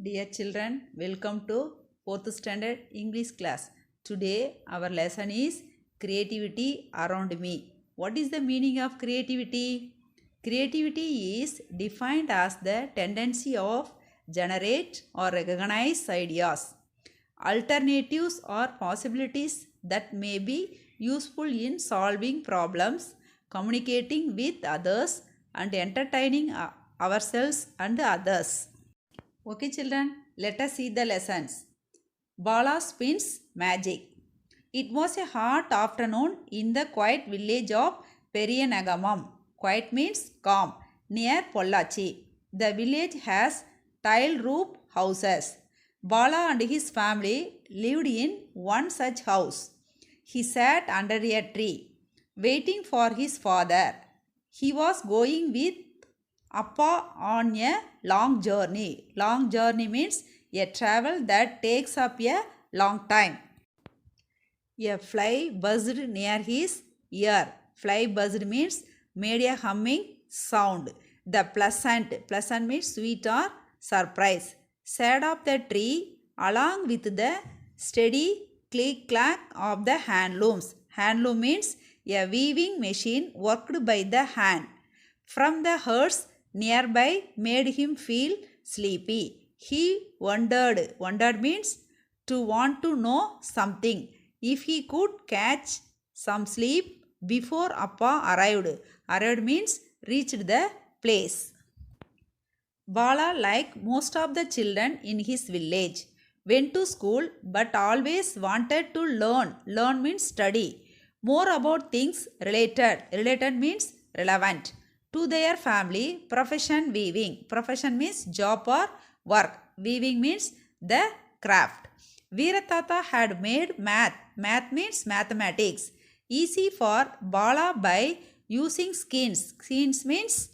Dear children, welcome to 4th standard English class. Today our lesson is creativity around me. What is the meaning of creativity? Creativity is defined as the tendency of generate or recognize ideas, alternatives or possibilities that may be useful in solving problems, communicating with others and entertaining ourselves and others. Okay, children, let us see the lessons. Bala spins magic. It was a hot afternoon in the quiet village of Perianagamam. Quiet means calm, near Pollachi. The village has tile roof houses. Bala and his family lived in one such house. He sat under a tree, waiting for his father. He was going with Appa on a long journey. Long journey means a travel that takes up a long time. A fly buzzed near his ear. Fly buzzed means made a humming sound. The pleasant means sweet or surprise. Sat of the tree along with the steady click clack of the handlooms. Handloom means a weaving machine worked by the hand. From the herds nearby made him feel sleepy. He wondered. Wondered means to want to know something. If he could catch some sleep before Appa arrived. Arrived means reached the place. Bala, like most of the children in his village, went to school but always wanted to learn. Learn means study. More about things related. Related means relevant to their family. Profession weaving. Profession means job or work. Weaving means the craft. Veeratata had made math. Math means mathematics. Easy for Bala by using skeins. Skeins means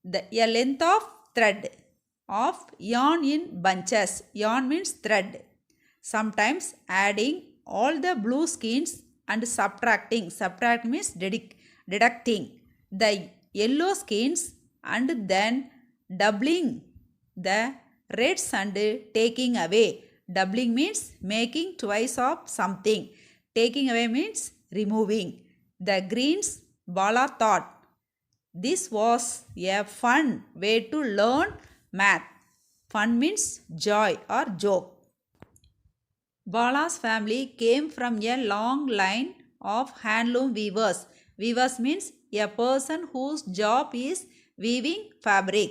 a length of thread of yarn in bunches. Yarn means thread. Sometimes adding all the blue skeins and subtracting. Subtract means deducting the yellow skeins and then doubling the reds and taking away. Doubling means making twice of something. Taking away means removing. The greens, Bala thought this was a fun way to learn math. Fun means joy or joke. Bala's family came from a long line of handloom weavers. Weavers means a person whose job is weaving fabric.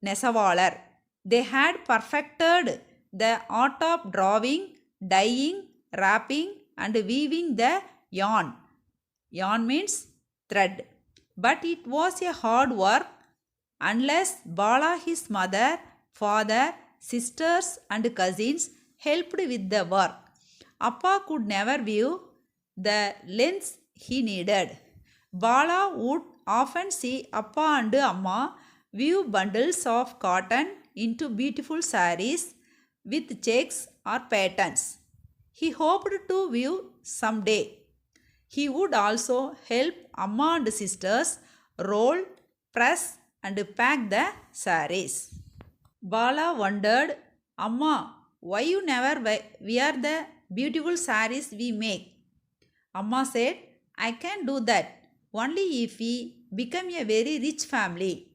Nesavalar. They had perfected the art of drawing, dyeing, wrapping and weaving the yarn. Yarn means thread. But it was a hard work unless Bala, his mother, father, sisters and cousins helped with the work. Appa could never weave the lengths he needed. Bala would often see Appa and Amma weave bundles of cotton into beautiful saris with checks or patterns. He hoped to weave someday. He would also help Amma and sisters roll, press and pack the saris. Bala wondered, Amma, why you never wear the beautiful saris we make? Amma said, I can do that only if we become a very rich family.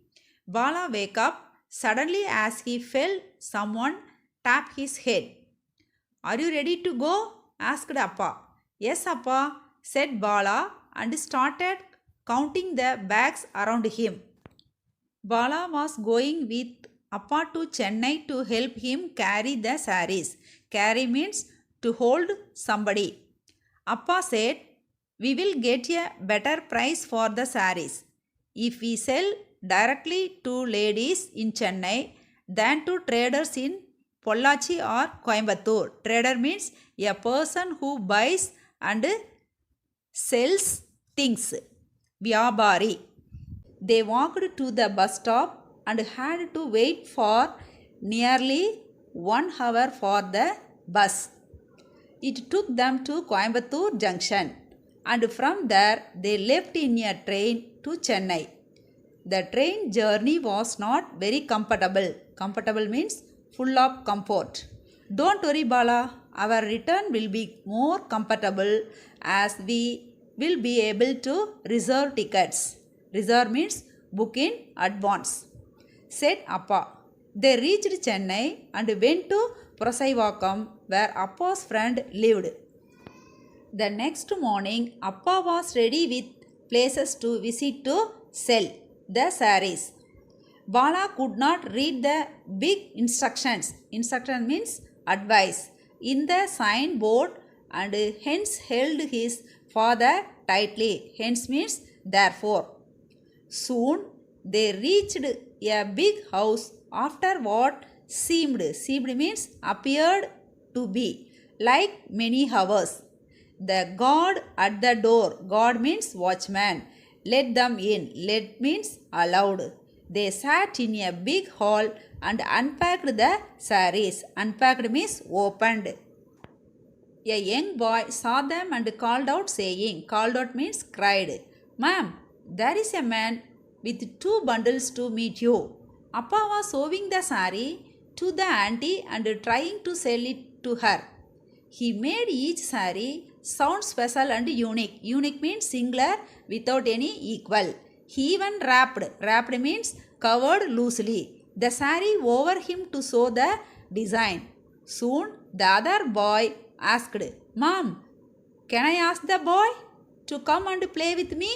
Bala woke up suddenly as he felt someone tap his head. Are you ready to go? Asked Appa. Yes, Appa, said Bala and started counting the bags around him. Bala was going with Appa to Chennai to help him carry the saris. Carry means to hold somebody. Appa said, we will get a better price for the saris if we sell directly to ladies in Chennai than to traders in Pollachi or Coimbatore. Trader means a person who buys and sells things. Vyabari. They walked to the bus stop and had to wait for nearly 1 hour for the bus. It took them to Coimbatore junction and from there they left in a train to Chennai. The train journey was not very comfortable. Comfortable means full of comfort. Don't worry, Bala. Our return will be more comfortable as we will be able to reserve tickets. Reserve means book in advance, said Appa. They reached Chennai and went to Prasaivakkam where Appa's friend lived. The next morning, Appa was ready with places to visit to sell the saris. Bala could not read the big instructions. Instruction means advice in the signboard and hence held his father tightly. Hence means therefore. Soon they reached a big house after what seemed means appeared to be like many hours. The guard at the door, guard means watchman, let them in, let means allowed. They sat in a big hall and unpacked the saris. Unpacked means opened. A young boy saw them and called out saying, called out means cried, Ma'am, there is a man with 2 bundles to meet you. Appa was sewing the sari to the auntie and trying to sell it to her. He made each sari sound special and unique. Unique means singular without any equal. He even wrapped. Wrapped means covered loosely the sari over him to show the design. Soon the other boy asked, Mom, can I ask the boy to come and play with me?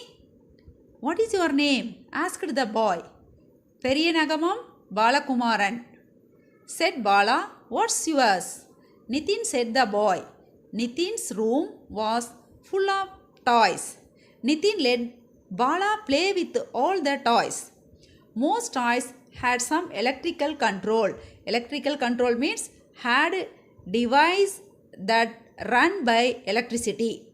What is your name? Asked the boy. Perianagamam Balakumaran. Said Bala, what's yours? Nitin, said the boy. Nitin's room was full of toys. Nitin let Bala play with all the toys. Most toys had some electrical control. Electrical control means had device that run by electricity.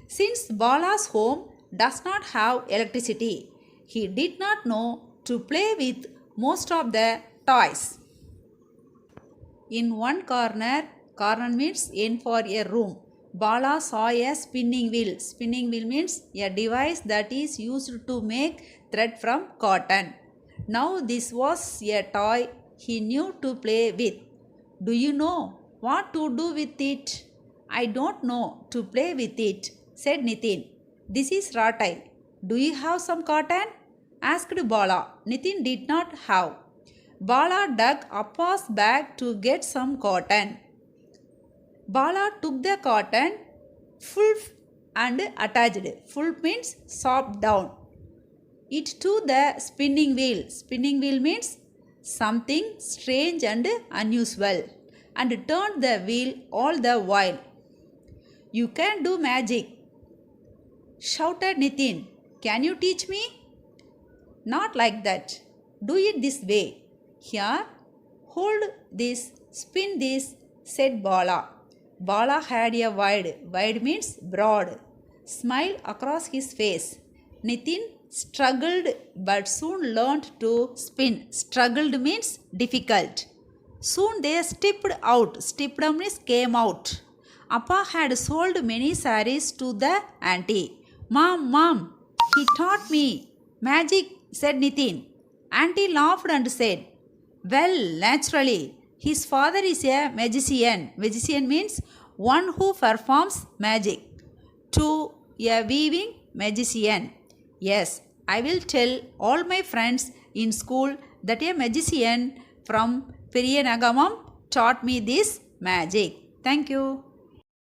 Since Bala's home does not have electricity, he did not know to play with most of the toys. In one corner means in for a room, Bala saw a spinning wheel. Spinning wheel means a device that is used to make thread from cotton. Now this was a toy he knew to play with. Do you know what to do with it? I don't know to play with it, said Nitin. This is ratai. Do you have some cotton? Asked Bala. Nitin did not have. Bala dug Appa's bag to get some cotton. Bala took the cotton full and attached. Full means sopped down it to the spinning wheel. Spinning wheel means something strange and unusual, and turned the wheel all the while. You can do magic, shouted Nitin. Can you teach me? Not like that. Do it this way. Here, hold this, spin this, said Bala. Bala had a wide means broad, smile across his face. Nitin struggled but soon learned to spin. Struggled means difficult. Soon they stepped out. Stepped means came out. Appa had sold many saris to the auntie. Mom, he taught me magic, said Nitin. Auntie laughed and said, well, naturally, his father is a magician. Magician means one who performs magic. To a weaving magician. Yes, I will tell all my friends in school that a magician from Periyanagamam taught me this magic. Thank you.